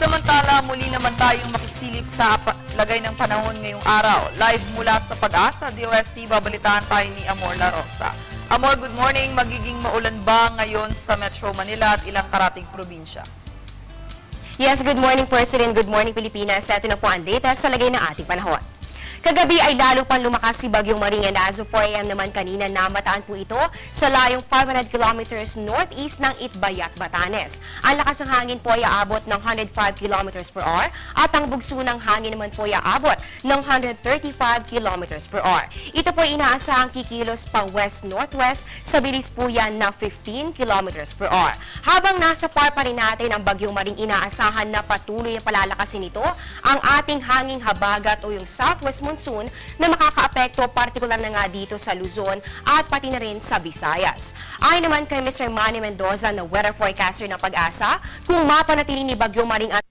Samantala, muli naman tayong makisilip sa lagay ng panahon ngayong araw. Live mula sa Pag-asa, DOST, babalitaan tayo ni Amor La Rosa. Amor, good morning. Magiging maulan ba ngayon sa Metro Manila at ilang karating probinsya? Yes, good morning, President. Good morning, Pilipinas. Ito na po ang data sa lagay ng ating panahon. Kagabi ay lalo pang lumakas si Bagyong Maring and as of 4 AM naman kanina namataan po ito sa layong 500 kilometers northeast ng Itbayat, Batanes. Ang lakas ng hangin po ay aabot ng 105 kilometers per hour at ang bugso ng hangin naman po ay aabot ng 135 kilometers per hour. Ito po ay inaasahang kikilos pa west-northwest sa bilis po yan na 15 kilometers per hour. Habang nasa par pa rin natin ang Bagyong Maring, inaasahan na patuloy na palalakasin ito ang ating hanging habagat o yung southwest monsoon na makakaapekto partikular na nga dito sa Luzon at pati na rin sa Visayas. Ayon naman kay Mr. Manny Mendoza na weather forecaster ng Pag-asa, kung mapanatili ni Bagyong Maring ang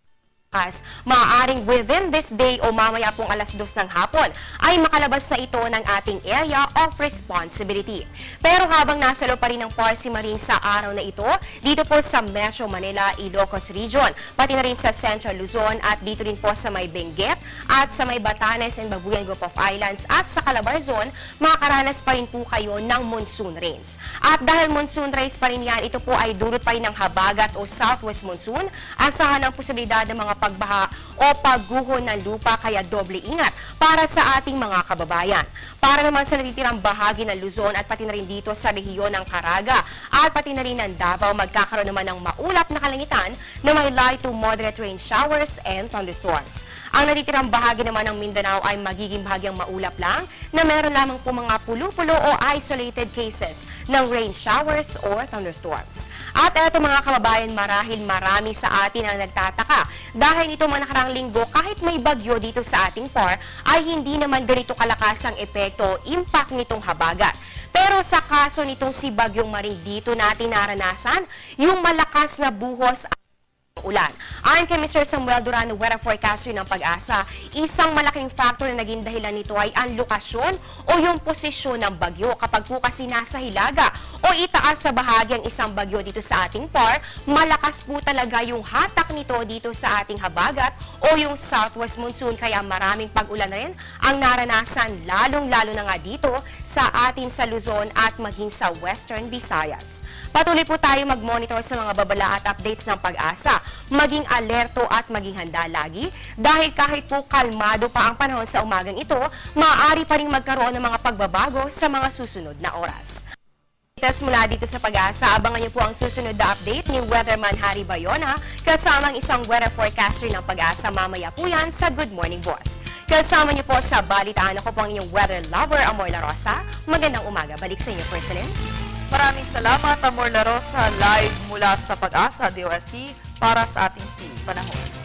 maaaring within this day o mamaya pong alas 2 ng hapon ay makalabas na ito ng ating area of responsibility. Pero habang nasa loob pa rin ng par si Maring sa araw na ito, dito po sa Metro Manila, Ilocos Region, pati na rin sa Central Luzon at dito rin po sa may Benguet at sa may Batanes and Babuyan Group of Islands at sa Calabar Zone, makakaranas pa rin po kayo ng monsoon rains. At dahil monsoon rains pa rin yan, ito po ay dulot pa rin ng habagat o southwest monsoon, asahan ang posibilidad ng mga pagbaha o pagguho ng lupa, kaya doble ingat para sa ating mga kababayan. Para naman sa natitirang bahagi ng Luzon at pati na rin dito sa rehiyon ng Caraga at pati na rin ng Davao, magkakaroon naman ng maulap na kalangitan na may light to moderate rain showers and thunderstorms. Ang natitirang bahagi naman ng Mindanao ay magiging bahagyang maulap lang na meron lamang po mga pulo-pulo o isolated cases ng rain showers or thunderstorms. At eto mga kababayan, marahil marami sa atin ang nagtataka dahil ito mga nakarang linggo, kahit may bagyo dito sa ating par, ay hindi naman ganito kalakas ang epekto o impact nitong habagat. Pero sa kaso nitong si Bagyong Maring, dito natin naranasan yung malakas na buhos ulan. Ayon kay Mr. Samuel Duran, weather forecaster ng Pag-asa, isang malaking factor na naging dahilan nito ay ang lokasyon o yung posisyon ng bagyo. Kapag po kasi nasa hilaga o itaas sa bahagi ang isang bagyo dito sa ating par, malakas po talaga yung hatak nito dito sa ating habagat o yung southwest monsoon, kaya maraming pag-ulan na rin ang naranasan, lalong-lalo na nga dito sa atin sa Luzon at maging sa Western Visayas. Patuloy po tayo mag-monitor sa mga babala at updates ng Pag-asa. Maging alerto at maging handa lagi dahil kahit po kalmado pa ang panahon sa umagang ito, maaari pa rin magkaroon ng mga pagbabago sa mga susunod na oras. Mula dito sa Pag-asa, abangan niyo po ang susunod na update ni Weatherman Harry Bayona kasama ang isang weather forecaster ng Pag-asa mamaya po yan sa Good Morning Boss. Kasama niyo po sa balitaan, ako po ang inyong weather lover, Amor La Rosa. Magandang umaga. Balik sa inyo, President. Maraming salamat, Amor La Rosa, live mula sa Pag-asa, DOST, para sa ating panahon.